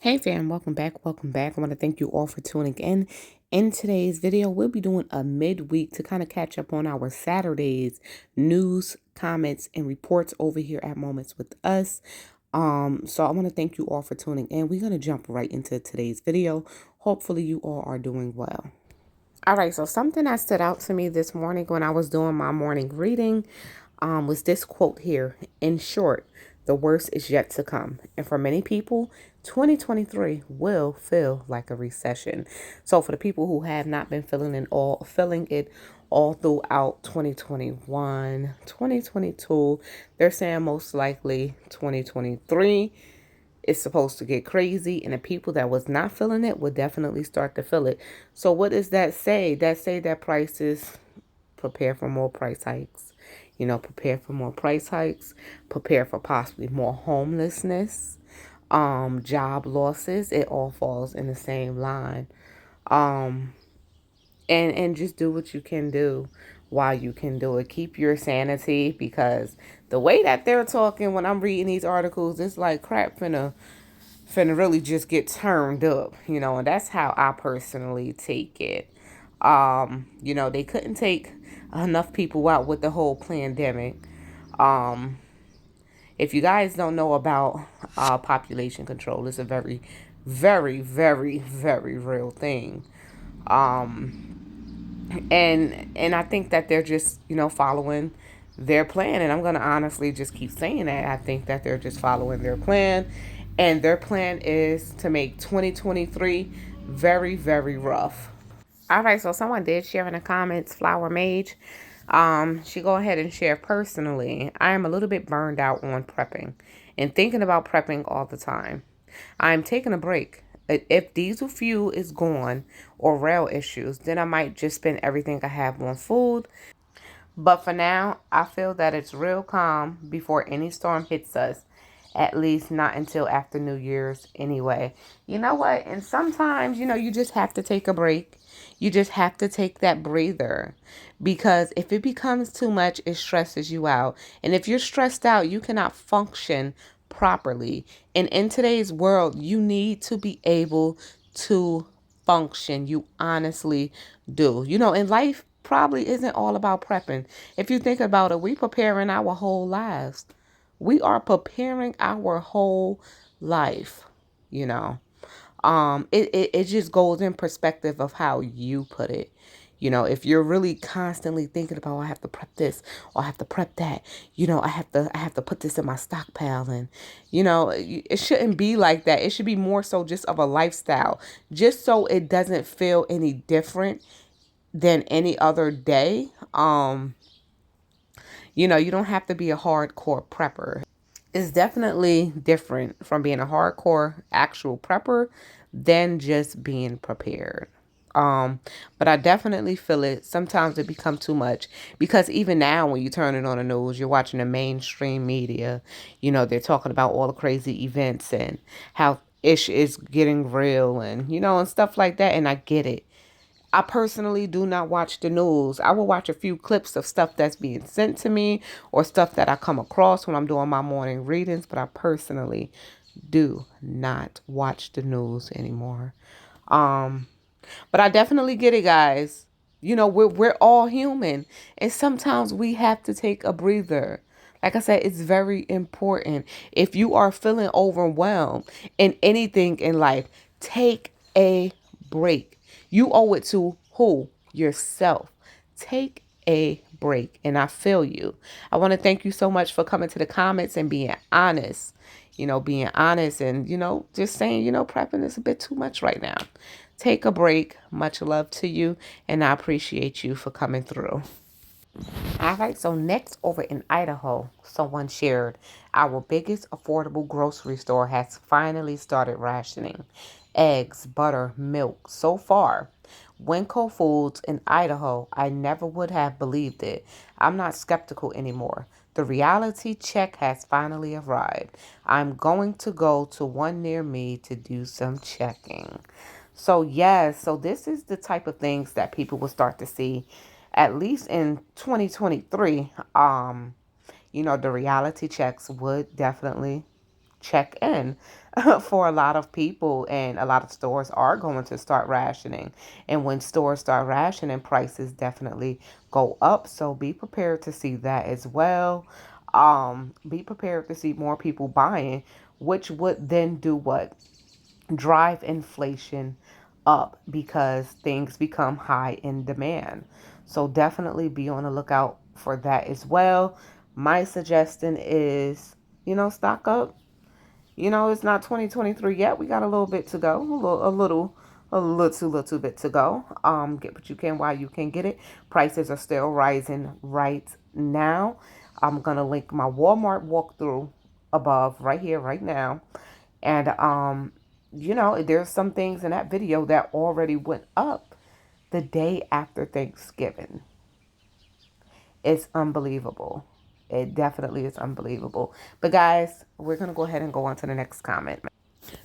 Hey fam, welcome back. Welcome back. I want to thank you all for tuning in. In today's video, we'll be doing a midweek to kind of catch up on our Saturdays news, comments, and reports over here at Moments with Us. So I want to thank you all for tuning in. We're going to jump right into today's video. Hopefully you all are doing well. All right, so something that stood out to me this morning when I was doing my morning reading was this quote here. In short, the worst is yet to come. And for many people, 2023 will feel like a recession. So for the people who have not been feeling it all throughout 2021, 2022, they're saying most likely 2023 is supposed to get crazy, and the people that was not feeling it will definitely start to feel it. So what does that say? That say that prices, prepare for more price hikes. Prepare for more price hikes, prepare for possibly more homelessness, job losses. It all falls in the same line. Um, and just do what you can do while you can do it. Keep your sanity, because the way that they're talking when I'm reading these articles, it's like crap finna really just get turned up, and that's how I personally take it. They couldn't take enough people out with the whole pandemic. Um, if you guys don't know about population control, it's a very, very, very, very real thing. And I think that they're just, following their plan. And I'm going to honestly just keep saying that. I think that they're just following their plan. And their plan is to make 2023 very, very rough. All right, so someone did share in the comments, Flower Mage. She go ahead and share personally. I am a little bit burned out on prepping and thinking about prepping all the time. I'm taking a break. If diesel fuel is gone or rail issues, then I might just spend everything I have on food. But for now, I feel that it's real calm before any storm hits us. At least not until after New Year's anyway. You know what? And sometimes, you just have to take a break. You just have to take that breather. Because if it becomes too much, it stresses you out. And if you're stressed out, you cannot function properly. And in today's world, you need to be able to function. You honestly do. And life probably isn't all about prepping. If you think about it, we preparing our whole lives. We are preparing our whole life, you know. It just goes in perspective of how you put it. If you're really constantly thinking about, oh, I have to prep this or I have to prep that, I have to put this in my stockpile, and it shouldn't be like that. It should be more so just of a lifestyle, just so it doesn't feel any different than any other day. You don't have to be a hardcore prepper. It's definitely different from being a hardcore actual prepper than just being prepared. But I definitely feel it. Sometimes it becomes too much, because even now when you turn it on the news, you're watching the mainstream media, they're talking about all the crazy events and how ish is getting real, and, and stuff like that. And I get it. I personally do not watch the news. I will watch a few clips of stuff that's being sent to me or stuff that I come across when I'm doing my morning readings, but I personally do not watch the news anymore. But I definitely get it, guys. We're all human, and sometimes we have to take a breather. Like I said, it's very important. If you are feeling overwhelmed in anything in life, take a break. You owe it to who? Yourself. Take a break. And I feel you. I want to thank you so much for coming to the comments and being honest. Being honest and, just saying, prepping is a bit too much right now. Take a break. Much love to you. And I appreciate you for coming through. All right, so next over in Idaho, someone shared, our biggest affordable grocery store has finally started rationing eggs, butter, milk. So far, Winco Foods in Idaho, I never would have believed it. I'm not skeptical anymore. The reality check has finally arrived. I'm going to go to one near me to do some checking. So yes, so this is the type of things that people will start to see, at least in 2023. The reality checks would definitely check in. for a lot of people, and a lot of stores are going to start rationing. And when stores start rationing, prices definitely go up. So be prepared to see that as well. Be prepared to see more people buying, which would then do what? Drive inflation up because things become high in demand. So definitely be on the lookout for that as well. My suggestion is, stock up. It's not 2023 yet. We got a little bit to go. A little bit to go. Get what you can while you can get it. Prices are still rising right now. I'm gonna link my Walmart walkthrough above right here, right now. And there's some things in that video that already went up the day after Thanksgiving. It's unbelievable. It definitely is unbelievable. But guys, we're going to go ahead and go on to the next comment.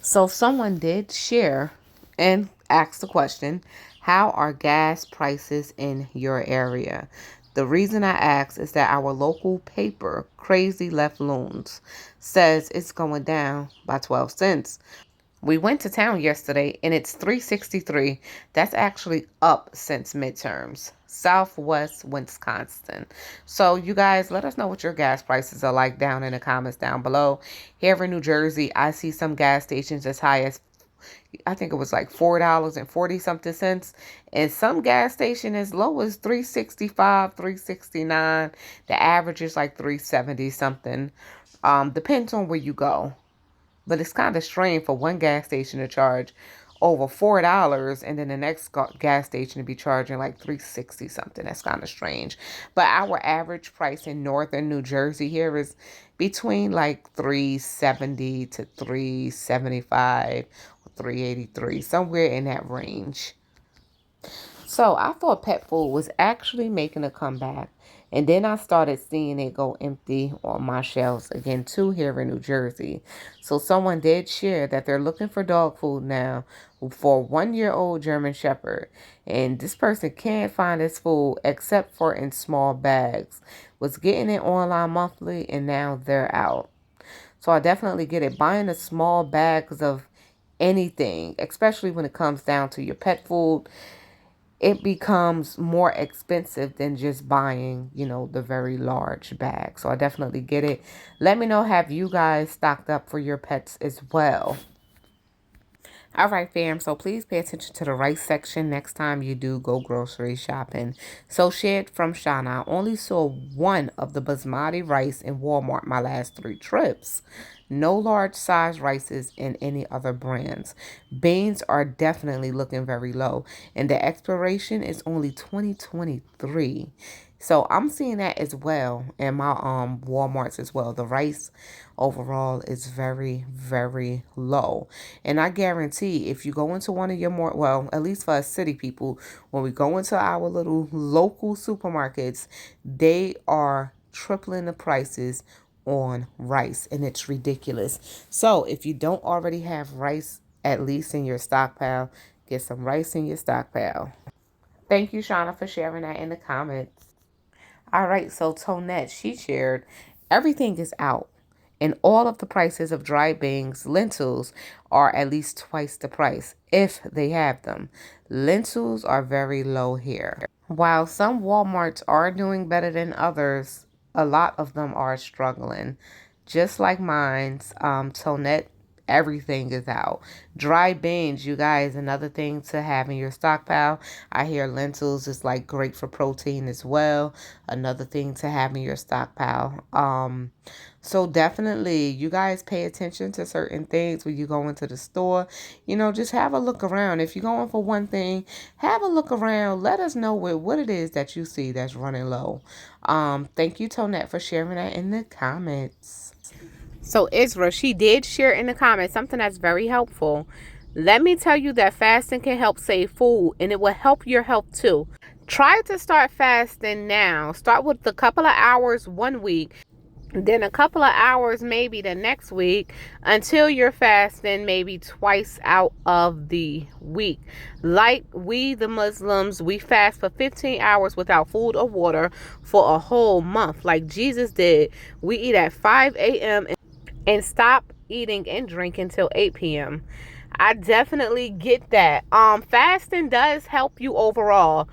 So someone did share and ask the question, how are gas prices in your area? The reason I ask is that our local paper, Crazy Left Loans, says it's going down by 12 cents. We went to town yesterday and it's 363. That's actually up since midterms. Southwest Wisconsin. So you guys, let us know what your gas prices are like down in the comments down below. Here in New Jersey, I see some gas stations as high as, I think it was like $4.40 something cents. And some gas station as low as 365, 369. The average is like 370 something. Depends on where you go. But it's kind of strange for one gas station to charge over $4 and then the next gas station to be charging like 360 something. That's kind of strange. But our average price in northern New Jersey here is between like 370 to 375 or 383, somewhere in that range. So I thought pet food was actually making a comeback. And then I started seeing it go empty on my shelves again too here in New Jersey. So someone did share that they're looking for dog food now for a 1-year-old German Shepherd. And this person can't find this food except for in small bags. Was getting it online monthly and now they're out. So I definitely get it. Buying the small bags of anything, especially when it comes down to your pet food, it becomes more expensive than just buying, the very large bag. So I definitely get it. Let me know, have you guys stocked up for your pets as well? All right, fam. So please pay attention to the rice section next time you do go grocery shopping. So shared from Shana, I only saw one of the basmati rice in Walmart my last 3 trips. No large size rices in any other brands. Beans are definitely looking very low. And the expiration is only 2023. So I'm seeing that as well in my Walmarts as well. The rice overall is very, very low. And I guarantee if you go into one of your more, well, at least for us city people, when we go into our little local supermarkets, they are tripling the prices on rice, and it's ridiculous. So if you don't already have rice, at least in your stockpile, get some rice in your stockpile. Thank you, Shauna, for sharing that in the comments. All right, so Tonette, she shared, everything is out. And all of the prices of dry beans, lentils, are at least twice the price, if they have them. Lentils are very low here. While some Walmarts are doing better than others, a lot of them are struggling. Just like mine's, Tonette, everything is out. Dry beans, you guys, another thing to have in your stockpile. I hear lentils is like great for protein as well. Another thing to have in your stockpile. So definitely, you guys pay attention to certain things when you go into the store. Just have a look around. If you're going for one thing, have a look around. Let us know what it is that you see that's running low. Thank you, Tonette, for sharing that in the comments. So Isra, she did share in the comments something that's very helpful. Let me tell you that fasting can help save food, and it will help your health too. Try to start fasting now. Start with a couple of hours one week, then a couple of hours maybe the next week, until you're fasting maybe twice out of the week. Like we, the Muslims, we fast for 15 hours without food or water for a whole month, like Jesus did. We eat at 5 a.m. and stop eating and drinking till 8 p.m. I definitely get that. Fasting does help you overall.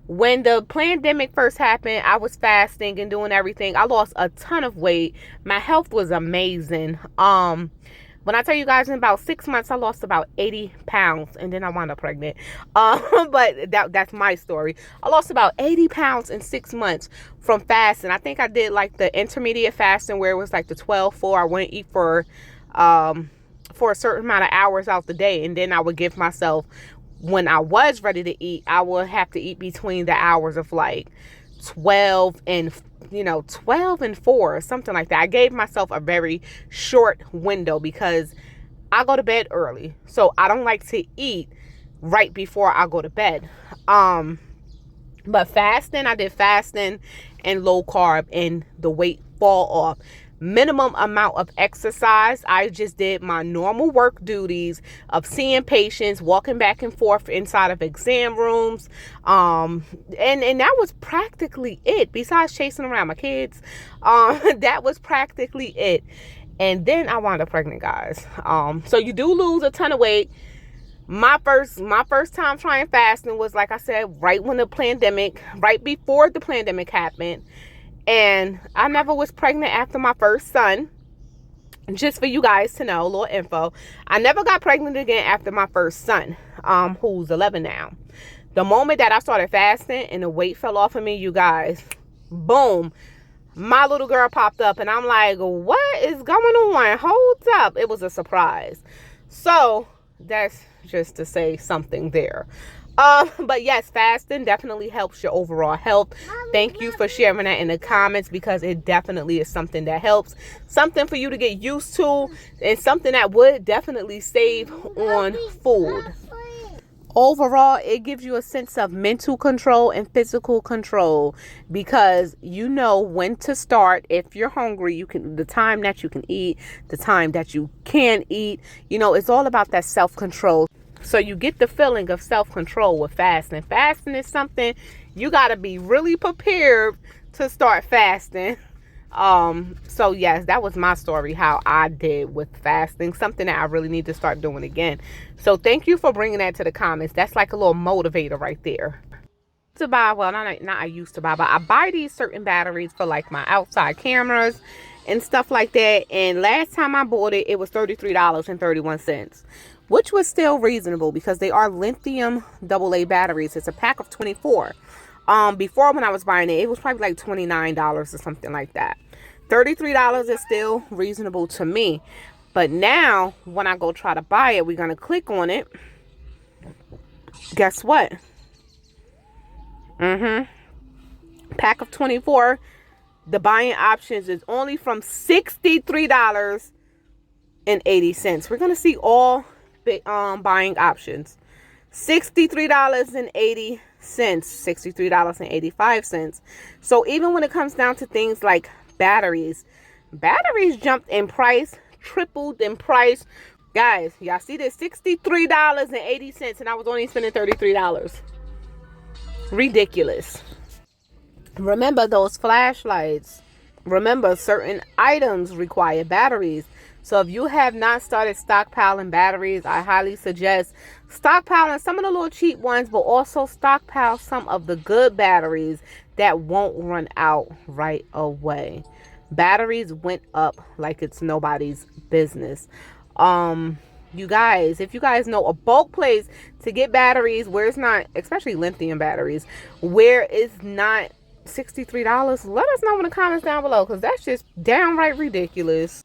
When the pandemic first happened, I was fasting and doing everything. I lost a ton of weight. My health was amazing. When I tell you guys, in about 6 months, I lost about 80 pounds, and then I wound up pregnant. But that's my story. I lost about 80 pounds in 6 months from fasting. I think I did like the intermediate fasting where it was like the 12-4. I wouldn't eat for a certain amount of hours out the day, and then I would give myself, when I was ready to eat, I would have to eat between the hours of like 12 and 4 or something like that. I gave myself a very short window because I go to bed early, so I don't like to eat right before I go to bed. But fasting, I did fasting and low carb, and the weight fall off. Minimum amount of exercise. I just did my normal work duties of seeing patients, walking back and forth inside of exam rooms. And that was practically it, besides chasing around my kids. That was practically it. And then I wound up pregnant, guys. So you do lose a ton of weight. My first time trying fasting was, like I said, right before the pandemic happened. And I never was pregnant after my first son. Just for you guys to know, a little info. I never got pregnant again after my first son, who's 11 now. The moment that I started fasting and the weight fell off of me, you guys, boom, my little girl popped up. And I'm like, what is going on? Hold up. It was a surprise. So that's just to say something there. But yes, fasting definitely helps your overall health. Thank you for sharing that in the comments, because it definitely is something that helps. Something for you to get used to, and something that would definitely save on food. Overall, it gives you a sense of mental control and physical control, because you know when to start. If you're hungry, the time that you can eat, the time that you can eat. It's all about that self-control. So you get the feeling of self-control with fasting. Fasting is something you got to be really prepared to start fasting. So yes, that was my story, how I did with fasting. Something that I really need to start doing again. So thank you for bringing that to the comments. That's like a little motivator right there. To buy, well, not I used to buy, but I buy these certain batteries for like my outside cameras and stuff like that. And last time I bought it, it was $33.31. Which was still reasonable, because they are lithium AA batteries. It's a pack of 24. Before, when I was buying it, it was probably like $29 or something like that. $33 is still reasonable to me. But now, when I go try to buy it, we're going to click on it. Guess what? Pack of 24. The buying options is only from $63.80. We're going to see all buying options. $63.80, $63.85. So even when it comes down to things like batteries jumped in price, tripled in price. Guys, y'all see this? $63.80, and I was only spending $33. Ridiculous. Remember those flashlights. Remember, certain items require batteries. So if you have not started stockpiling batteries, I highly suggest stockpiling some of the little cheap ones, but also stockpile some of the good batteries that won't run out right away. Batteries went up like it's nobody's business. You guys, if you guys know a bulk place to get batteries where it's not, especially lithium batteries, where it's not $63, let us know in the comments down below, because that's just downright ridiculous.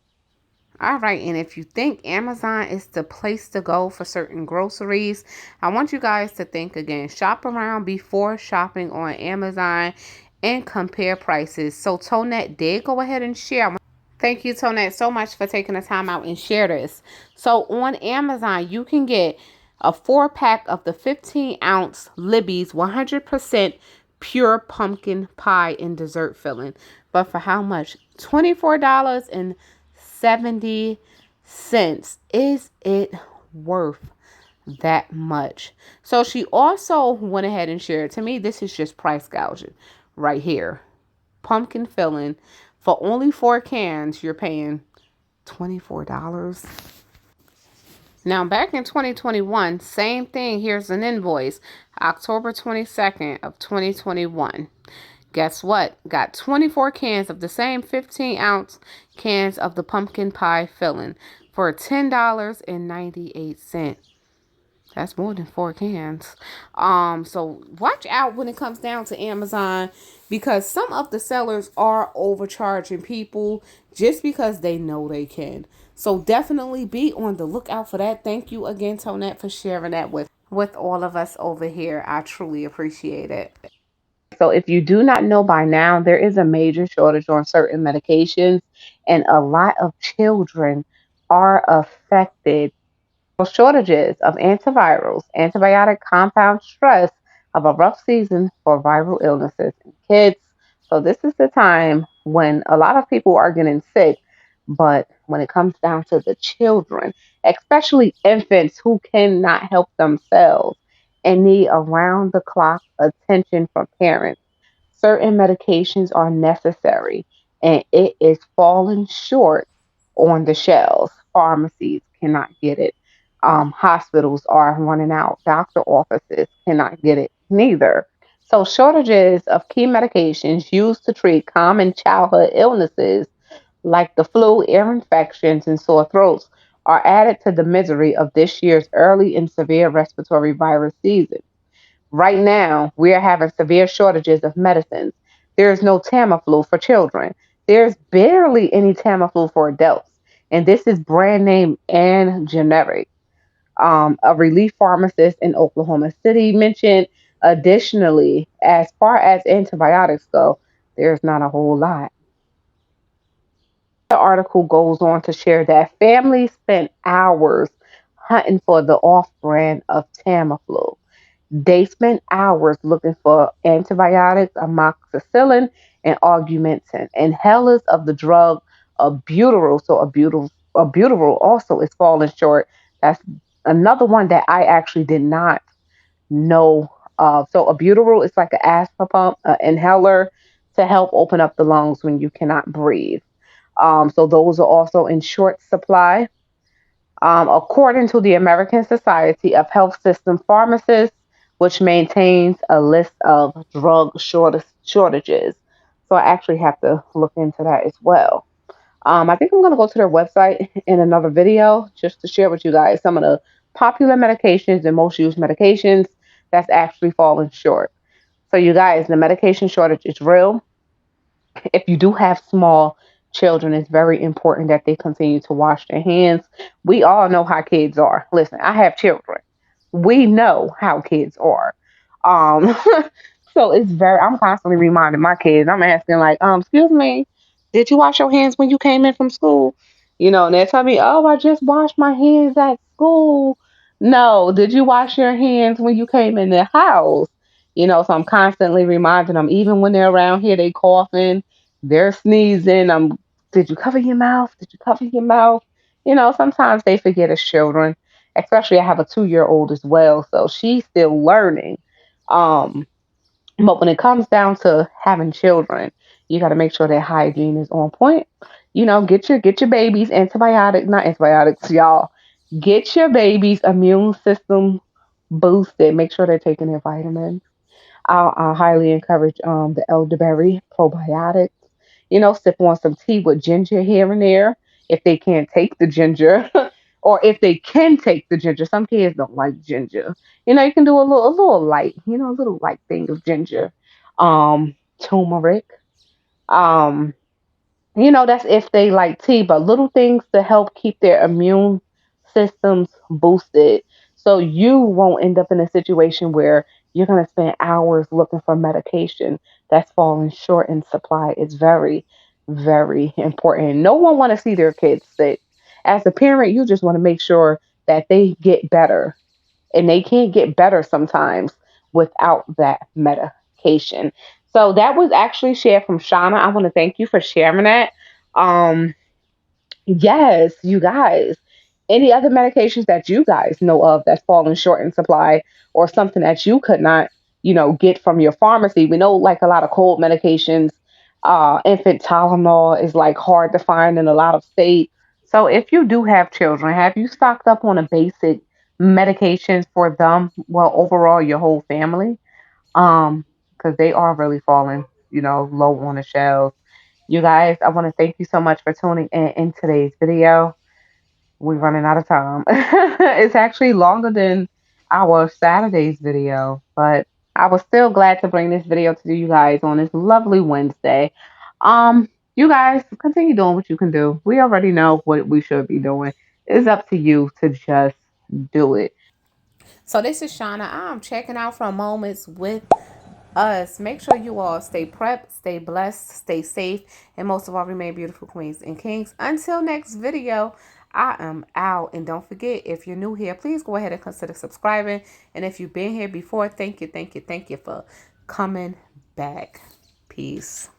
All right, and if you think Amazon is the place to go for certain groceries, I want you guys to think again. Shop around before shopping on Amazon and compare prices. So Tonette did go ahead and share. Thank you, Tonette, so much for taking the time out and share this. So on Amazon, you can get a 4-pack of the 15-ounce Libby's 100% pure pumpkin pie and dessert filling. But for how much? $24.70. Is it worth that much? So she also went ahead and shared. To me, this is just price gouging right here. Pumpkin filling for only 4 cans, you're paying $24. Now, back in 2021, same thing. Here's an invoice, October 22nd of 2021. Guess what? Got 24 cans of the same 15-ounce cans of the pumpkin pie filling for $10.98. That's more than 4 cans. So watch out when it comes down to Amazon, because some of the sellers are overcharging people just because they know they can. So definitely be on the lookout for that. Thank you again, Tonette, for sharing that with all of us over here. I truly appreciate it. So if you do not know by now, there is a major shortage on certain medications, and a lot of children are affected. Shortages of antivirals, antibiotic compound stress of a rough season for viral illnesses in kids. So this is the time when a lot of people are getting sick, but when it comes down to the children, especially infants who cannot help themselves and need around the clock attention from parents, certain medications are necessary and it is falling short on the shelves. Pharmacies cannot get it. Hospitals are running out. Doctor offices cannot get it neither. So, shortages of key medications used to treat common childhood illnesses like the flu, ear infections, and sore throats are added to the misery of this year's early and severe respiratory virus season. Right now, we are having severe shortages of medicines. There is no Tamiflu for children. There's barely any Tamiflu for adults. And this is brand name and generic. A relief pharmacist in Oklahoma City mentioned additionally, as far as antibiotics go, there's not a whole lot. The article goes on to share that families spent hours hunting for the off brand of Tamiflu. They spent hours looking for antibiotics, amoxicillin, and augmentin. Inhalers of the drug albuterol. So albuterol also is falling short. That's another one that I actually did not know of. So albuterol is like an asthma pump, inhaler to help open up the lungs when you cannot breathe. So those are also in short supply. According to the American Society of Health System Pharmacists, which maintains a list of drug shortages. So I actually have to look into that as well. I think I'm going to go to their website in another video just to share with you guys some of the popular medications and most used medications that's actually falling short. So, you guys, the medication shortage is real. If you do have small children, it's very important that they continue to wash their hands. We all know how kids are. Listen, I have children. We know how kids are. Um, so I'm constantly reminding my kids. I'm asking like, excuse me, did you wash your hands when you came in from school? And they tell me, oh, I just washed my hands at school. No, did you wash your hands when you came in the house? So I'm constantly reminding them, even when they're around here, they coughing, they're sneezing. Did you cover your mouth? Did you cover your mouth? Sometimes they forget as children. Especially, I have a 2-year old as well, so she's still learning. Um, but when it comes down to having children, you got to make sure that hygiene is on point. Get your babies not antibiotics, y'all. Get your baby's immune system boosted. Make sure they're taking their vitamins. I highly encourage the elderberry probiotics. Sip on some tea with ginger here and there if they can't take the ginger, or if they can take the ginger. Some kids don't like ginger. You can do a little light, a little light thing of ginger, turmeric. Um, that's if they like tea, but little things to help keep their immune systems boosted. So you won't end up in a situation where you're going to spend hours looking for medication that's falling short in supply. It's very, very important. No one want to see their kids sick. As a parent, you just want to make sure that they get better, and they can't get better sometimes without that medication. So that was actually shared from Shauna. I want to thank you for sharing that. Um, yes, you guys. Any other medications that you guys know of that's falling short in supply, or something that you could not, get from your pharmacy? We know like a lot of cold medications, infant Tylenol is like hard to find in a lot of states. So if you do have children, have you stocked up on a basic medications for them? Well, overall, your whole family, because they are really falling, low on the shelves. You guys, I want to thank you so much for tuning in today's video. We're running out of time. It's actually longer than our Saturday's video, but I was still glad to bring this video to you guys on this lovely Wednesday. You guys continue doing what you can do. We already know what we should be doing. It's up to you to just do it. So this is Shauna. I'm checking out from Moments with Us. Make sure you all stay prepped, stay blessed, stay safe, and most of all, remain beautiful queens and kings. Until next video, I am out. And don't forget, if you're new here, please go ahead and consider subscribing. And if you've been here before, thank you for coming back. Peace.